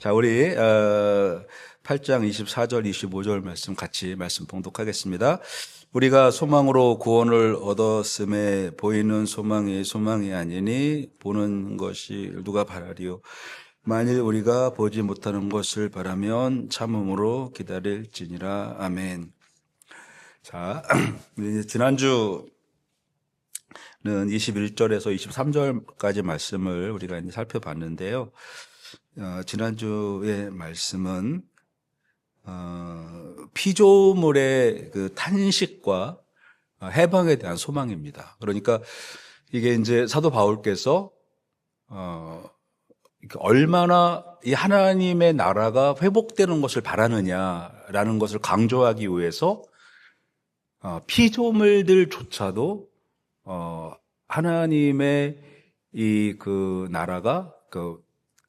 자, 우리 8장 24절, 25절 말씀 같이 말씀 봉독하겠습니다. 우리가 소망으로 구원을 얻었음에 보이는 소망이 아니니 보는 것이 누가 바라리요. 만일 우리가 보지 못하는 것을 바라면 참음으로 기다릴지니라. 아멘. 자, 지난주는 21절에서 23절까지 말씀을 우리가 이제 살펴봤는데요. 지난주의 말씀은 피조물의 그 탄식과 해방에 대한 소망입니다. 그러니까 이게 이제 사도 바울께서 얼마나 이 하나님의 나라가 회복되는 것을 바라느냐라는 것을 강조하기 위해서 피조물들조차도 하나님의 이 그 나라가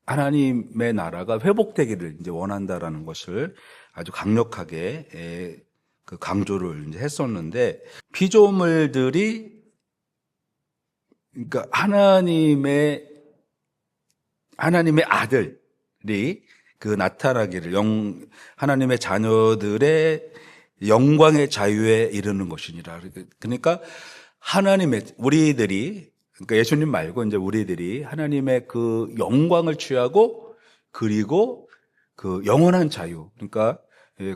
하나님의 나라가 회복되기를 이제 원한다라는 것을 아주 강력하게 그 강조를 이제 했었는데, 피조물들이 그러니까 하나님의 아들이 그 나타나기를 하나님의 자녀들의 영광의 자유에 이르는 것이니라. 그러니까 그러니까 예수님 말고 이제 우리들이 하나님의 그 영광을 취하고, 그리고 그 영원한 자유, 그러니까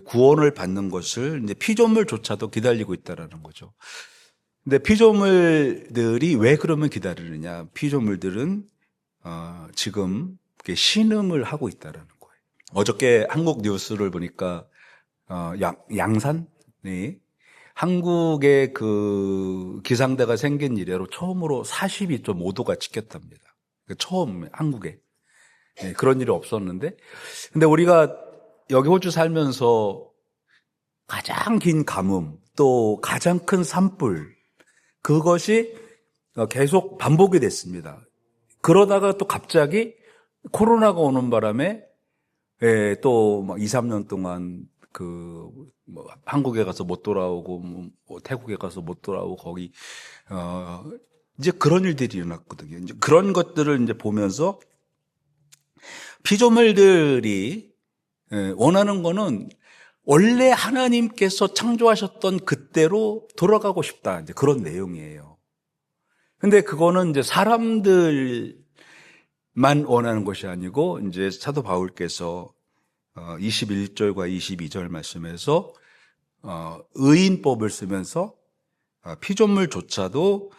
구원을 받는 것을 이제 피조물조차도 기다리고 있다라는 거죠. 근데 피조물들이 왜 그러면 기다리느냐? 피조물들은 지금 신음을 하고 있다라는 거예요. 어저께 한국 뉴스를 보니까 양산이 한국의 그 기상대가 생긴 이래로 처음으로 42.5도가 찍혔답니다. 처음 한국에 그런 일이 없었는데, 근데 우리가 여기 호주 살면서 가장 긴 가뭄, 또 가장 큰 산불, 그것이 계속 반복이 됐습니다. 그러다가 또 갑자기 코로나가 오는 바람에 또 2, 3년 동안 한국에 가서 못 돌아오고, 태국에 가서 못 돌아오고, 거기, 이제 그런 일들이 일어났거든요. 이제 그런 것들을 이제 보면서 피조물들이 원하는 거는 원래 하나님께서 창조하셨던 그때로 돌아가고 싶다. 이제 그런 내용이에요. 근데 그거는 이제 사람들만 원하는 것이 아니고, 이제 사도 바울께서 21절과 22절 말씀에서 의인법을 쓰면서 피조물조차도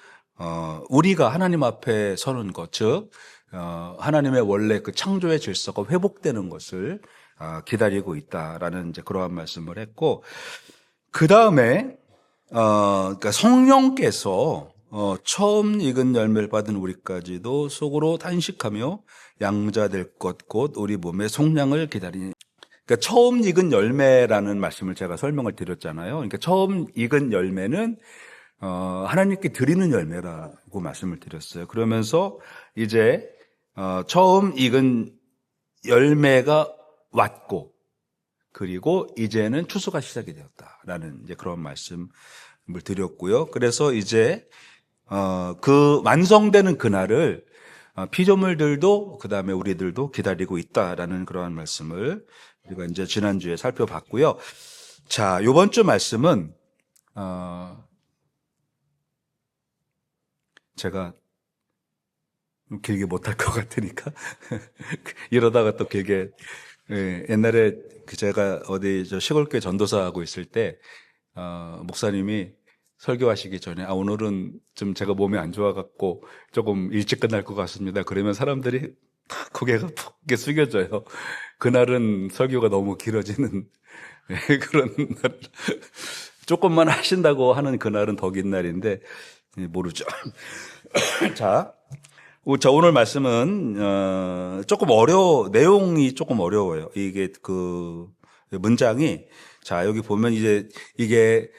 우리가 하나님 앞에 서는 것, 즉 하나님의 원래 그 창조의 질서가 회복되는 것을 기다리고 있다라는 이제 그러한 말씀을 했고, 그 다음에 그러니까 성령께서 처음 익은 열매를 받은 우리까지도 속으로 탄식하며 양자될 것 곧 우리 몸의 속량을 기다리니. 그러니까 처음 익은 열매라는 말씀을 제가 설명을 드렸잖아요. 그러니까 처음 익은 열매는 하나님께 드리는 열매라고 말씀을 드렸어요. 그러면서 이제 처음 익은 열매가 왔고, 그리고 이제는 추수가 시작이 되었다라는 이제 그런 말씀을 드렸고요. 그래서 이제 그 완성되는 그날을 피조물들도 그다음에 우리들도 기다리고 있다라는 그러한 말씀을 우리가 이제 지난주에 살펴봤고요. 자, 이번 주 말씀은 제가 길게 못할 것 같으니까 이러다가 또 길게, 옛날에 제가 어디 시골교회 전도사 하고 있을 때 목사님이 설교하시기 전에 오늘은 좀 제가 몸이 안 좋아갖고 조금 일찍 끝날 것 같습니다. 그러면 사람들이 고개가 푹 숙여져요. 그날은 설교가 너무 길어지는 그런 날, 조금만 하신다고 하는 그날은 더 긴 날인데 모르죠. 자, 오늘 말씀은 조금 내용이 조금 어려워요. 이게 그 문장이, 자, 여기 보면 이제 이게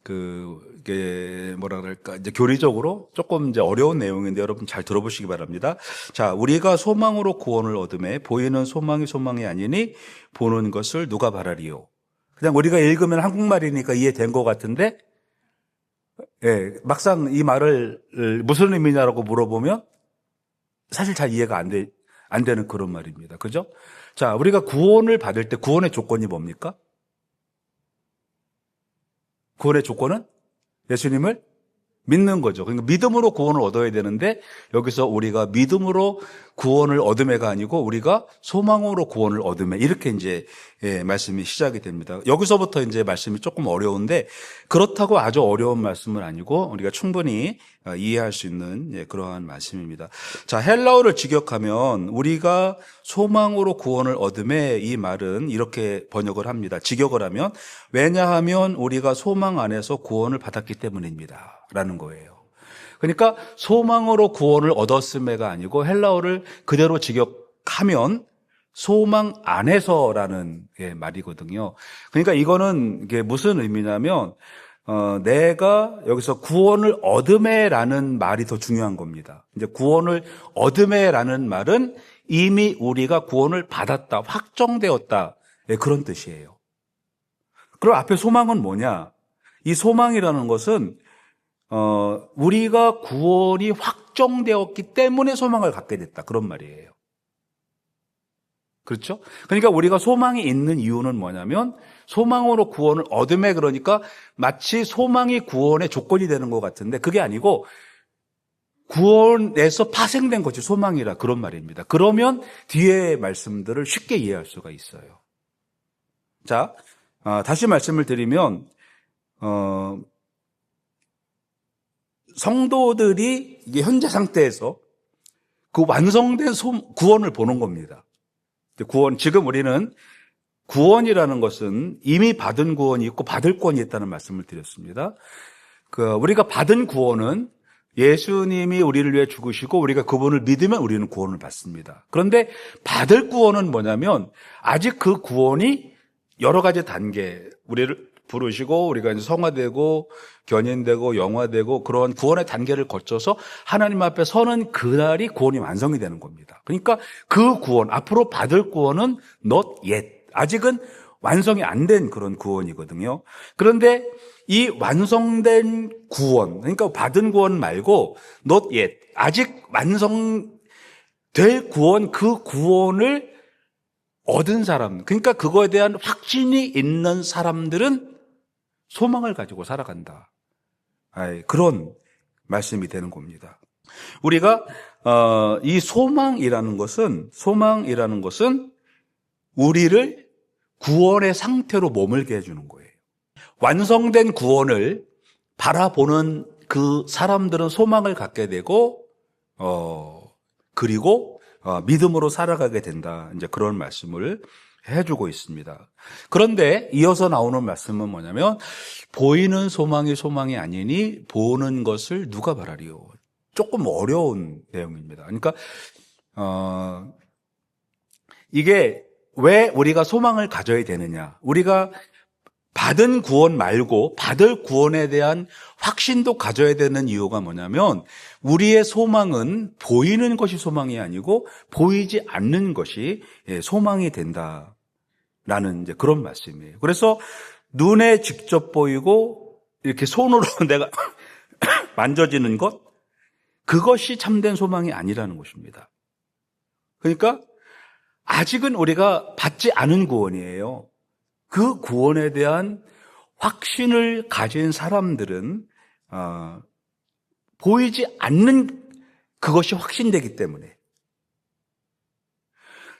이게 뭐라 그럴까, 이제 교리적으로 조금 이제 어려운 내용인데 여러분 잘 들어보시기 바랍니다. 자, 우리가 소망으로 구원을 얻음에 보이는 소망이 아니니 보는 것을 누가 바라리요. 그냥 우리가 읽으면 한국말이니까 이해된 것 같은데, 막상 이 말을 무슨 의미냐라고 물어보면 사실 잘 이해가 안 안 되는 그런 말입니다. 그죠? 자, 우리가 구원을 받을 때 구원의 조건이 뭡니까? 구원의 조건은 예수님을 믿는 거죠. 그러니까 믿음으로 구원을 얻어야 되는데 여기서 우리가 믿음으로 구원을 얻음에가 아니고 우리가 소망으로 구원을 얻음에 이렇게 이제 말씀이 시작이 됩니다. 여기서부터 이제 말씀이 조금 어려운데 그렇다고 아주 어려운 말씀은 아니고 우리가 충분히 이해할 수 있는 그러한 말씀입니다. 자, 헬라어를 직역하면 우리가 소망으로 구원을 얻음에 이 말은 이렇게 번역을 합니다. 직역을 하면 왜냐하면 우리가 소망 안에서 구원을 받았기 때문입니다. 라는 거예요. 그러니까 소망으로 구원을 얻었음에가 아니고 헬라어를 그대로 직역하면 소망 안에서라는 말이거든요. 그러니까 이거는 이게 무슨 의미냐면 내가 여기서 구원을 얻음에라는 말이 더 중요한 겁니다. 이제 구원을 얻음에라는 말은 이미 우리가 구원을 받았다, 확정되었다 그런 뜻이에요. 그럼 앞에 소망은 뭐냐? 이 소망이라는 것은 우리가 구원이 확정되었기 때문에 소망을 갖게 됐다. 그런 말이에요. 그렇죠? 그러니까 우리가 소망이 있는 이유는 뭐냐면 소망으로 구원을 얻음에 그러니까 마치 소망이 구원의 조건이 되는 것 같은데 그게 아니고 구원에서 파생된 것이 소망이라 그런 말입니다. 그러면 뒤에 말씀들을 쉽게 이해할 수가 있어요. 자, 다시 말씀을 드리면 성도들이 이게 현재 상태에서 그 완성된 구원을 보는 겁니다. 구원, 지금 우리는 구원이라는 것은 이미 받은 구원이 있고 받을 구원이 있다는 말씀을 드렸습니다. 우리가 받은 구원은 예수님이 우리를 위해 죽으시고 우리가 그분을 믿으면 우리는 구원을 받습니다. 그런데 받을 구원은 뭐냐면 아직 그 구원이 여러 가지 단계, 우리를 부르시고 우리가 이제 성화되고 견인되고 영화되고 그런 구원의 단계를 거쳐서 하나님 앞에 서는 그날이 구원이 완성이 되는 겁니다. 그러니까 그 구원, 앞으로 받을 구원은 not yet, 아직은 완성이 안 된 그런 구원이거든요. 그런데 이 완성된 구원, 그러니까 받은 구원 말고 not yet, 아직 완성될 구원, 그 구원을 얻은 사람, 그러니까 그거에 대한 확신이 있는 사람들은 소망을 가지고 살아간다. 그런 말씀이 되는 겁니다. 우리가 이 소망이라는 것은 우리를 구원의 상태로 머물게 해주는 거예요. 완성된 구원을 바라보는 그 사람들은 소망을 갖게 되고 그리고 믿음으로 살아가게 된다. 이제 그런 말씀을 해주고 있습니다. 그런데 이어서 나오는 말씀은 뭐냐면 보이는 소망이 아니니 보는 것을 누가 바라리요? 조금 어려운 내용입니다. 그러니까 이게 왜 우리가 소망을 가져야 되느냐? 우리가 받은 구원 말고 받을 구원에 대한 확신도 가져야 되는 이유가 뭐냐면 우리의 소망은 보이는 것이 소망이 아니고 보이지 않는 것이 소망이 된다라는 이제 그런 말씀이에요. 그래서 눈에 직접 보이고 이렇게 손으로 내가 만져지는 것, 그것이 참된 소망이 아니라는 것입니다. 그러니까 아직은 우리가 받지 않은 구원이에요. 그 구원에 대한 확신을 가진 사람들은 보이지 않는 그것이 확신되기 때문에.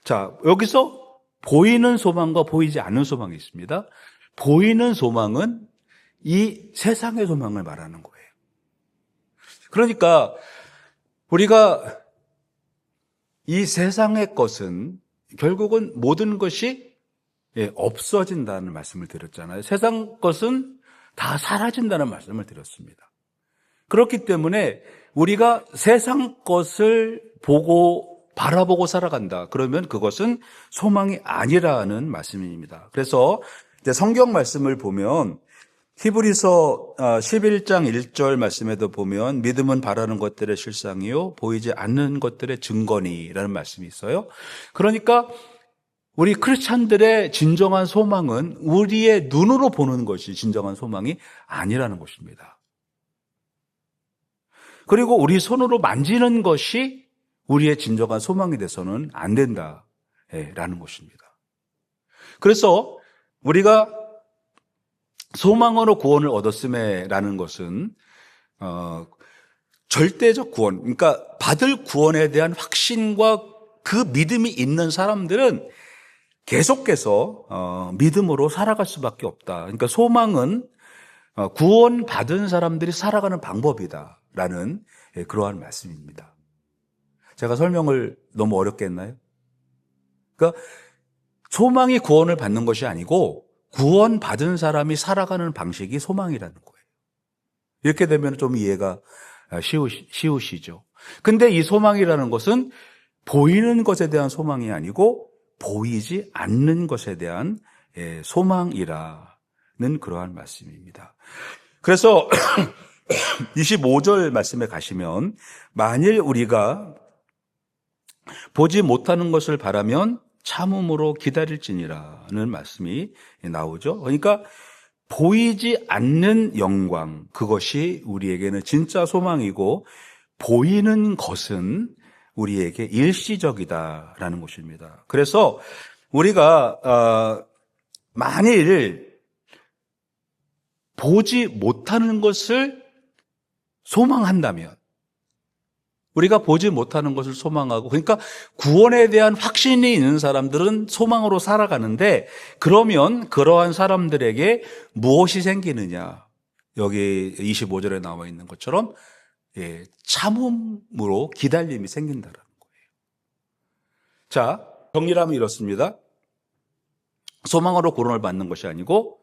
자, 여기서 보이는 소망과 보이지 않는 소망이 있습니다. 보이는 소망은 이 세상의 소망을 말하는 거예요. 그러니까 우리가 이 세상의 것은 결국은 모든 것이 없어진다는 말씀을 드렸잖아요. 세상 것은 다 사라진다는 말씀을 드렸습니다. 그렇기 때문에 우리가 세상 것을 바라보고 살아간다. 그러면 그것은 소망이 아니라는 말씀입니다. 그래서 이제 성경 말씀을 보면 히브리서 11장 1절 말씀에도 보면 믿음은 바라는 것들의 실상이요 보이지 않는 것들의 증거니라는 말씀이 있어요. 그러니까 우리 크리스찬들의 진정한 소망은 우리의 눈으로 보는 것이 진정한 소망이 아니라는 것입니다. 그리고 우리 손으로 만지는 것이 우리의 진정한 소망이 돼서는 안 된다라는 것입니다. 그래서 우리가 소망으로 구원을 얻었음에라는 것은 절대적 구원, 그러니까 받을 구원에 대한 확신과 그 믿음이 있는 사람들은 계속해서 믿음으로 살아갈 수밖에 없다. 그러니까 소망은 구원받은 사람들이 살아가는 방법이다라는 그러한 말씀입니다. 제가 설명을 너무 어렵게 했나요? 그러니까 소망이 구원을 받는 것이 아니고 구원받은 사람이 살아가는 방식이 소망이라는 거예요. 이렇게 되면 좀 이해가 쉬우시죠. 근데 이 소망이라는 것은 보이는 것에 대한 소망이 아니고 보이지 않는 것에 대한 소망이라는 그러한 말씀입니다. 그래서 25절 말씀에 가시면 만일 우리가 보지 못하는 것을 바라면 참음으로 기다릴지니라는 말씀이 나오죠. 그러니까 보이지 않는 영광, 그것이 우리에게는 진짜 소망이고 보이는 것은 우리에게 일시적이다라는 것입니다. 그래서 우리가 만일 보지 못하는 것을 소망한다면, 우리가 보지 못하는 것을 소망하고, 그러니까 구원에 대한 확신이 있는 사람들은 소망으로 살아가는데, 그러면 그러한 사람들에게 무엇이 생기느냐? 여기 25절에 나와 있는 것처럼 참음으로 기다림이 생긴다는 거예요. 자, 정리하면 이렇습니다. 소망으로 구원을 받는 것이 아니고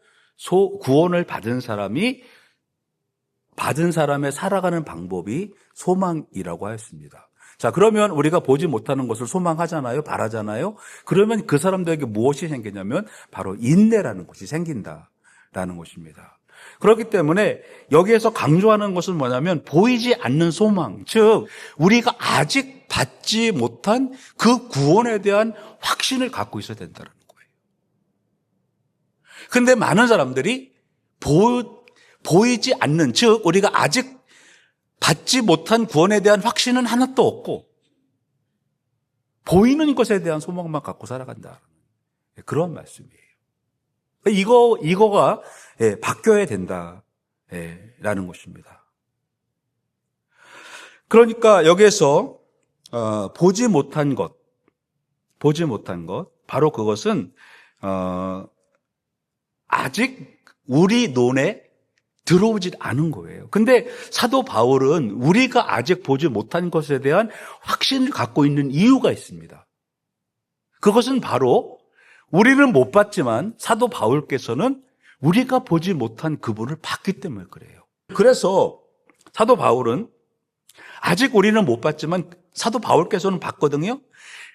구원을 받은 사람이 받은 사람의 살아가는 방법이 소망이라고 하였습니다. 자, 그러면 우리가 보지 못하는 것을 소망하잖아요, 바라잖아요. 그러면 그 사람들에게 무엇이 생기냐면 바로 인내라는 것이 생긴다라는 것입니다. 그렇기 때문에 여기에서 강조하는 것은 뭐냐면 보이지 않는 소망, 즉 우리가 아직 받지 못한 그 구원에 대한 확신을 갖고 있어야 된다는 거예요. 그런데 많은 사람들이 보이지 않는, 즉 우리가 아직 받지 못한 구원에 대한 확신은 하나도 없고 보이는 것에 대한 소망만 갖고 살아간다. 그런 말씀이에요. 이거가 바뀌어야 된다라는 것입니다. 그러니까 여기에서 보지 못한 것, 바로 그것은 아직 우리 논에 들어오지 않은 거예요. 근데 사도 바울은 우리가 아직 보지 못한 것에 대한 확신을 갖고 있는 이유가 있습니다. 그것은 바로 우리는 못 봤지만 사도 바울께서는 우리가 보지 못한 그분을 봤기 때문에 그래요. 그래서 사도 바울은 아직 우리는 못 봤지만 사도 바울께서는 봤거든요.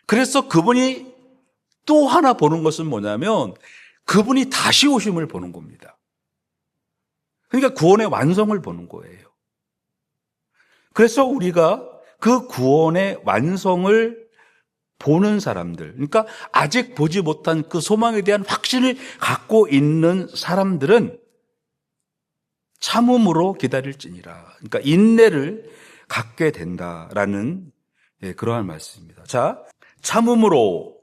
그래서 그분이 또 하나 보는 것은 뭐냐면 그분이 다시 오심을 보는 겁니다. 그러니까 구원의 완성을 보는 거예요. 그래서 우리가 그 구원의 완성을 보는 사람들, 그러니까 아직 보지 못한 그 소망에 대한 확신을 갖고 있는 사람들은 참음으로 기다릴지니라. 그러니까 인내를 갖게 된다라는 그러한 말씀입니다. 자, 참음으로라는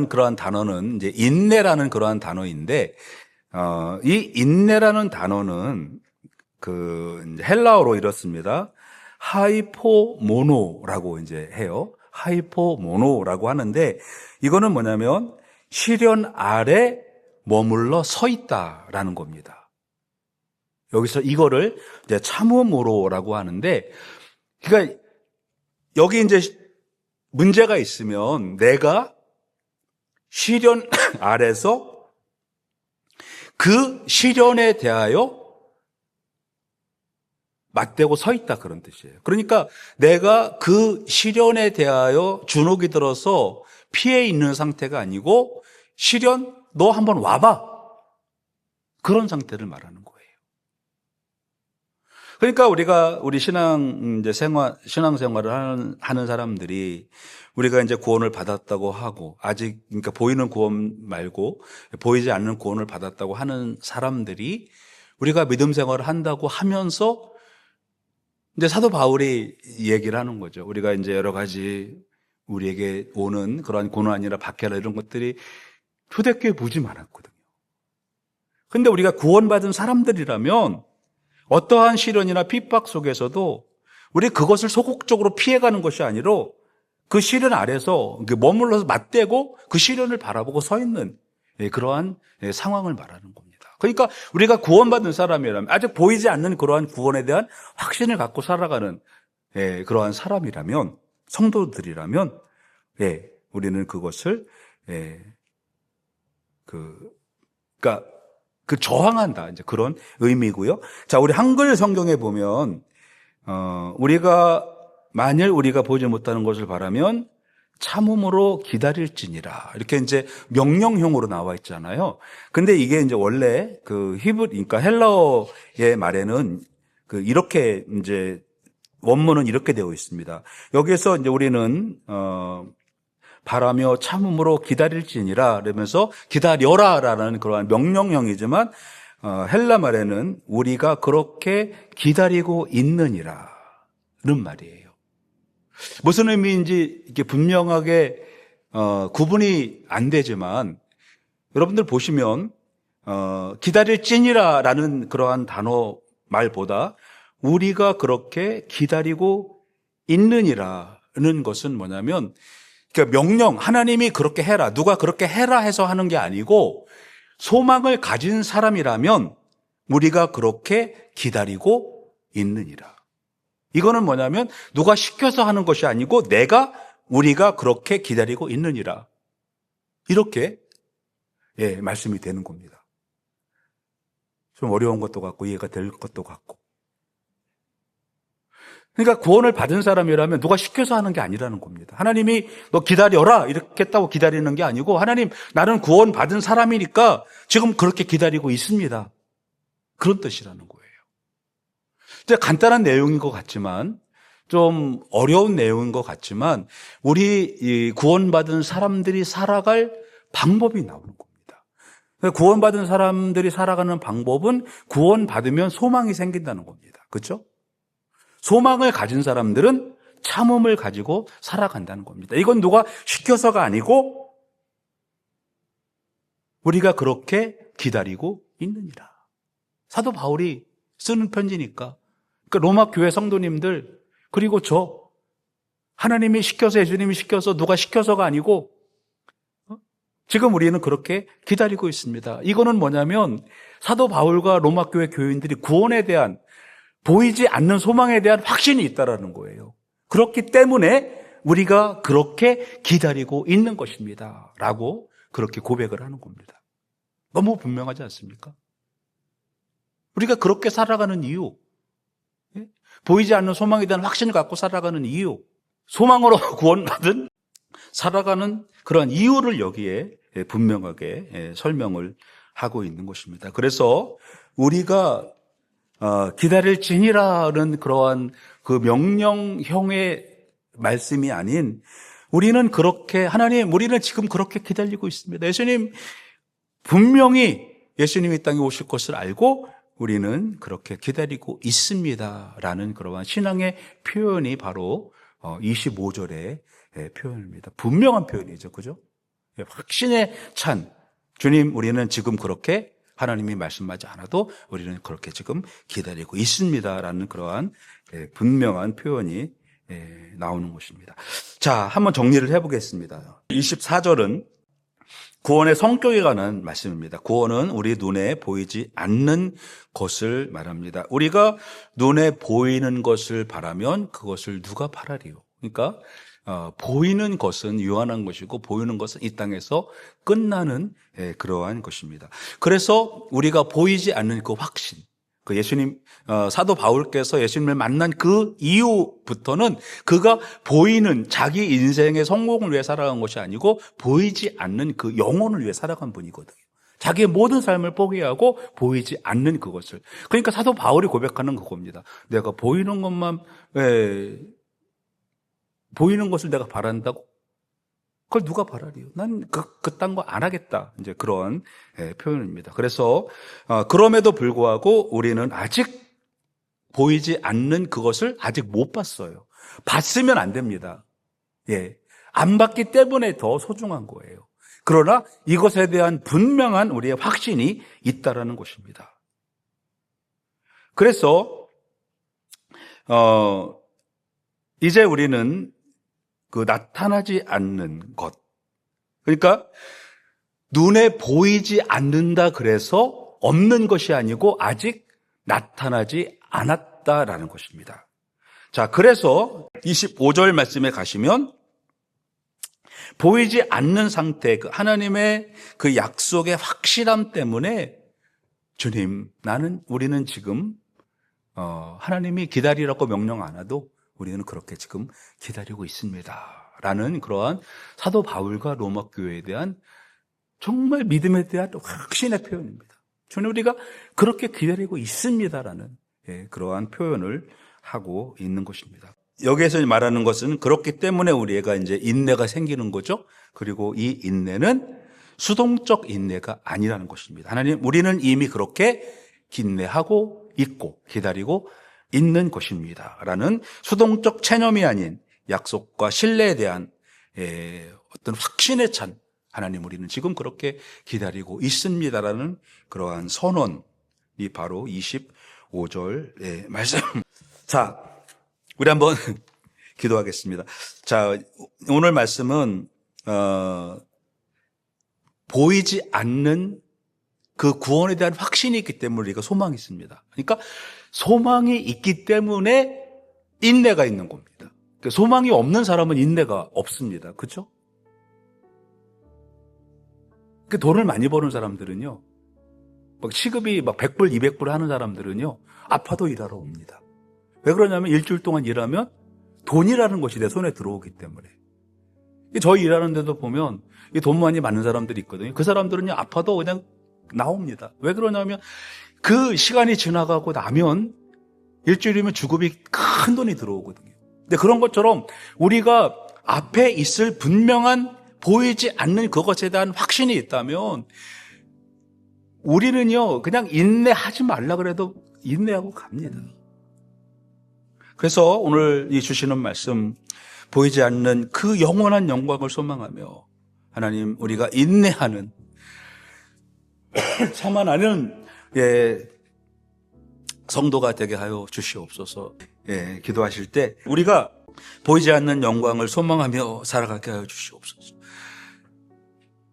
그러한 단어는 이제 인내라는 그러한 단어인데, 이 인내라는 단어는 그 헬라어로 이렇습니다. 하이포모노라고 이제 해요. 하이포모노라고 하는데 이거는 뭐냐면 시련 아래 머물러 서 있다라는 겁니다. 여기서 이거를 이제 참음으로라고 하는데, 그러니까 여기 이제 문제가 있으면 내가 시련 아래서 그 시련에 대하여 맞대고 서 있다, 그런 뜻이에요. 그러니까 내가 그 시련에 대하여 주눅이 들어서 피해 있는 상태가 아니고 시련 너 한번 와봐, 그런 상태를 말하는 거예요. 그러니까 우리 신앙생활을 하는 사람들이 우리가 이제 구원을 받았다고 하고 아직 그러니까 보이는 구원 말고 보이지 않는 구원을 받았다고 하는 사람들이 우리가 믿음 생활을 한다고 하면서 이제 사도 바울이 얘기를 하는 거죠. 우리가 이제 여러 가지 우리에게 오는 그러한 고난이나 박해나 이런 것들이 초대교회 무지 많았거든요. 근데 우리가 구원받은 사람들이라면 어떠한 시련이나 핍박 속에서도 우리 그것을 소극적으로 피해가는 것이 아니라 그 시련 아래서 머물러서 맞대고 그 시련을 바라보고 서 있는 그러한 상황을 말하는 겁니다. 그러니까 우리가 구원받은 사람이라면 아직 보이지 않는 그러한 구원에 대한 확신을 갖고 살아가는 그러한 사람이라면, 성도들이라면 우리는 그것을 그러니까 저항한다, 이제 그런 의미고요. 자, 우리 한글 성경에 보면 우리가 만일 우리가 보지 못하는 것을 바라면 참음으로 기다릴지니라, 이렇게 이제 명령형으로 나와 있잖아요. 근데 이게 이제 원래 그러니까 헬라어의 말에는 이렇게 이제 원문은 이렇게 되어 있습니다. 여기에서 이제 우리는 바라며 참음으로 기다릴지니라 그러면서 기다려라라는 그러한 명령형이지만 헬라 말에는 우리가 그렇게 기다리고 있느니라는 말이에요. 무슨 의미인지 이게 분명하게 구분이 안 되지만 여러분들 보시면 기다릴지니라라는 그러한 단어 말보다 우리가 그렇게 기다리고 있느니라는 것은 뭐냐면, 그러니까 명령, 하나님이 그렇게 해라, 누가 그렇게 해라 해서 하는 게 아니고 소망을 가진 사람이라면 우리가 그렇게 기다리고 있느니라. 이거는 뭐냐면 누가 시켜서 하는 것이 아니고 우리가 그렇게 기다리고 있느니라. 이렇게 말씀이 되는 겁니다. 좀 어려운 것도 같고 이해가 될 것도 같고. 그러니까 구원을 받은 사람이라면 누가 시켜서 하는 게 아니라는 겁니다. 하나님이 너 기다려라 이렇게 했다고 기다리는 게 아니고, 하나님 나는 구원 받은 사람이니까 지금 그렇게 기다리고 있습니다, 그런 뜻이라는 거예요. 이제 간단한 내용인 것 같지만, 좀 어려운 내용인 것 같지만, 우리 구원받은 사람들이 살아갈 방법이 나오는 겁니다. 구원받은 사람들이 살아가는 방법은 구원받으면 소망이 생긴다는 겁니다. 그렇죠? 소망을 가진 사람들은 참음을 가지고 살아간다는 겁니다. 이건 누가 시켜서가 아니고 우리가 그렇게 기다리고 있느니라. 사도 바울이 쓰는 편지니까. 그러니까 로마 교회 성도님들, 그리고 하나님이 시켜서, 예수님이 시켜서, 누가 시켜서가 아니고 지금 우리는 그렇게 기다리고 있습니다. 이거는 뭐냐면 사도 바울과 로마 교회 교인들이 구원에 대한, 보이지 않는 소망에 대한 확신이 있다라는 거예요. 그렇기 때문에 우리가 그렇게 기다리고 있는 것입니다 라고 그렇게 고백을 하는 겁니다. 너무 분명하지 않습니까? 우리가 그렇게 살아가는 이유, 보이지 않는 소망에 대한 확신을 갖고 살아가는 이유, 소망으로 구원받은 살아가는 그런 이유를 여기에 분명하게 설명을 하고 있는 것입니다. 그래서 우리가 기다릴지니라는 그러한 그 명령형의 말씀이 아닌, 우리는 그렇게, 하나님 우리는 지금 그렇게 기다리고 있습니다. 예수님 분명히 예수님이 이 땅에 오실 것을 알고 우리는 그렇게 기다리고 있습니다라는 그러한 신앙의 표현이 바로 25절의 표현입니다. 분명한 표현이죠, 그죠? 확신에 찬, 주님 우리는 지금 그렇게, 하나님이 말씀하지 않아도 우리는 그렇게 지금 기다리고 있습니다라는 그러한 분명한 표현이 나오는 것입니다. 자, 한번 정리를 해보겠습니다. 24절은 구원의 성격에 관한 말씀입니다. 구원은 우리 눈에 보이지 않는 것을 말합니다. 우리가 눈에 보이는 것을 바라면 그것을 누가 바라리요? 그러니까 보이는 것은 유한한 것이고 보이는 것은 이 땅에서 끝나는 그러한 것입니다. 그래서 우리가 보이지 않는 그 확신, 그 예수님, 사도 바울께서 예수님을 만난 그 이후부터는 그가 보이는 자기 인생의 성공을 위해 살아간 것이 아니고 보이지 않는 그 영혼을 위해 살아간 분이거든요. 자기의 모든 삶을 포기하고 보이지 않는 그것을. 그러니까 사도 바울이 고백하는 그겁니다. 내가 보이는 것만, 보이는 것을 내가 바란다고? 그걸 누가 바라리요? 난 그딴 거 안 하겠다. 이제 그런 표현입니다. 그래서 그럼에도 불구하고 우리는 아직 보이지 않는 그것을 아직 못 봤어요. 봤으면 안 됩니다. 예. 안 봤기 때문에 더 소중한 거예요. 그러나 이것에 대한 분명한 우리의 확신이 있다라는 것입니다. 그래서 이제 우리는 그 나타나지 않는 것, 그러니까 눈에 보이지 않는다 그래서 없는 것이 아니고 아직 나타나지 않았다라는 것입니다. 자, 그래서 25절 말씀에 가시면 보이지 않는 상태, 그 하나님의 그 약속의 확실함 때문에 주님, 우리는 지금 하나님이 기다리라고 명령 안 해도 우리는 그렇게 지금 기다리고 있습니다. 라는 그러한 사도 바울과 로마 교회에 대한 정말 믿음에 대한 확신의 표현입니다. 주님, 우리가 그렇게 기다리고 있습니다라는 그러한 표현을 하고 있는 것입니다. 여기에서 말하는 것은 그렇기 때문에 우리가 이제 인내가 생기는 거죠. 그리고 이 인내는 수동적 인내가 아니라는 것입니다. 하나님, 우리는 이미 그렇게 인내하고 있고 기다리고 있는 것입니다. 라는 수동적 체념이 아닌 약속과 신뢰에 대한 어떤 확신에 찬 하나님, 우리는 지금 그렇게 기다리고 있습니다라는 그러한 선언이 바로 25절의 말씀. 자, 우리 한번 기도하겠습니다. 자, 오늘 말씀은 보이지 않는 그 구원에 대한 확신이 있기 때문에 우리가 소망이 있습니다. 그러니까 소망이 있기 때문에 인내가 있는 겁니다. 그러니까 소망이 없는 사람은 인내가 없습니다. 그렇죠? 그 돈을 많이 버는 사람들은요, 막 시급이 막 100불, 200불 하는 사람들은요, 아파도 일하러 옵니다. 왜 그러냐면 일주일 동안 일하면 돈이라는 것이 내 손에 들어오기 때문에. 저희 일하는 데도 보면 돈 많이 받는 사람들이 있거든요. 그 사람들은요, 아파도 그냥 나옵니다. 왜 그러냐면 그 시간이 지나가고 나면 일주일이면 주급이 큰 돈이 들어오거든요. 근데 그런 것처럼 우리가 앞에 있을 분명한 보이지 않는 그것에 대한 확신이 있다면 우리는요, 그냥 인내하지 말라 그래도 인내하고 갑니다. 그래서 오늘 이 주시는 말씀, 보이지 않는 그 영원한 영광을 소망하며 하나님, 우리가 인내하는 참아나는 성도가 되게 하여 주시옵소서. 기도하실 때 우리가 보이지 않는 영광을 소망하며 살아가게 하여 주시옵소서.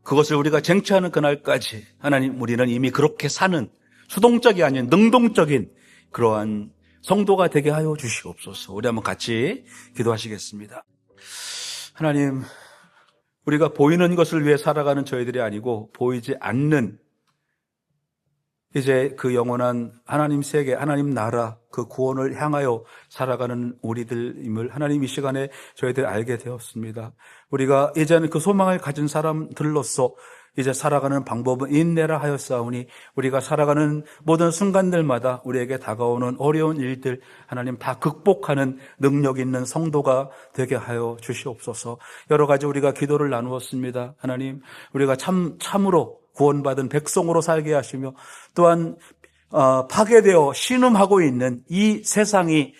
그것을 우리가 쟁취하는 그날까지 하나님, 우리는 이미 그렇게 사는 수동적이 아닌 능동적인 그러한 성도가 되게 하여 주시옵소서. 우리 한번 같이 기도하시겠습니다. 하나님, 우리가 보이는 것을 위해 살아가는 저희들이 아니고 보이지 않는 이제 그 영원한 하나님 세계, 하나님 나라, 그 구원을 향하여 살아가는 우리들임을 하나님 이 시간에 저희들 알게 되었습니다. 우리가 이제는 그 소망을 가진 사람들로서 이제 살아가는 방법은 인내라 하였사오니 우리가 살아가는 모든 순간들마다 우리에게 다가오는 어려운 일들 하나님 다 극복하는 능력 있는 성도가 되게 하여 주시옵소서. 여러 가지 우리가 기도를 나누었습니다. 하나님, 우리가 참으로 구원받은 백성으로 살게 하시며 또한 파괴되어 신음하고 있는 이 세상이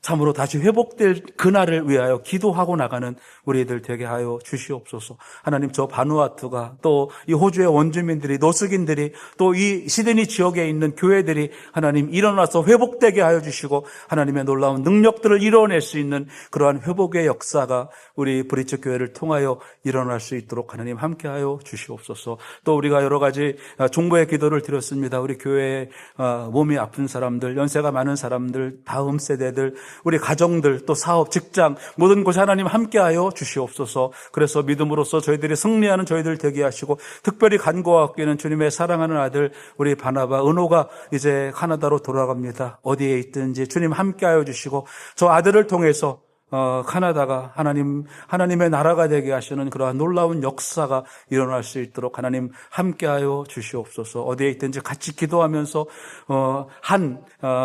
참으로 다시 회복될 그날을 위하여 기도하고 나가는 우리들 되게 하여 주시옵소서. 하나님, 저 바누아투가 또 이 호주의 원주민들이, 노숙인들이, 또 이 시드니 지역에 있는 교회들이 하나님 일어나서 회복되게 하여 주시고 하나님의 놀라운 능력들을 이뤄낼 수 있는 그러한 회복의 역사가 우리 브리츠 교회를 통하여 일어날 수 있도록 하나님 함께하여 주시옵소서. 또 우리가 여러 가지 중보의 기도를 드렸습니다. 우리 교회에 몸이 아픈 사람들, 연세가 많은 사람들, 다음 세대들, 우리 가정들, 또 사업, 직장 모든 곳에 하나님 함께하여 주시옵소서. 그래서 믿음으로써 저희들이 승리하는 저희들 되게 하시고 특별히 간구하기는 주님의 사랑하는 아들 우리 바나바, 은호가 이제 카나다로 돌아갑니다. 어디에 있든지 주님 함께하여 주시고 저 아들을 통해서 카나다가 하나님의 나라가 되게 하시는 그러한 놀라운 역사가 일어날 수 있도록 하나님 함께하여 주시옵소서. 어디에 있든지 같이 기도하면서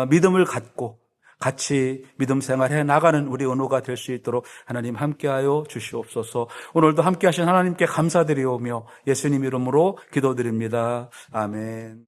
믿음을 갖고 같이 믿음 생활해 나가는 우리 은호가 될 수 있도록 하나님 함께하여 주시옵소서. 오늘도 함께하신 하나님께 감사드리오며 예수님 이름으로 기도드립니다. 아멘.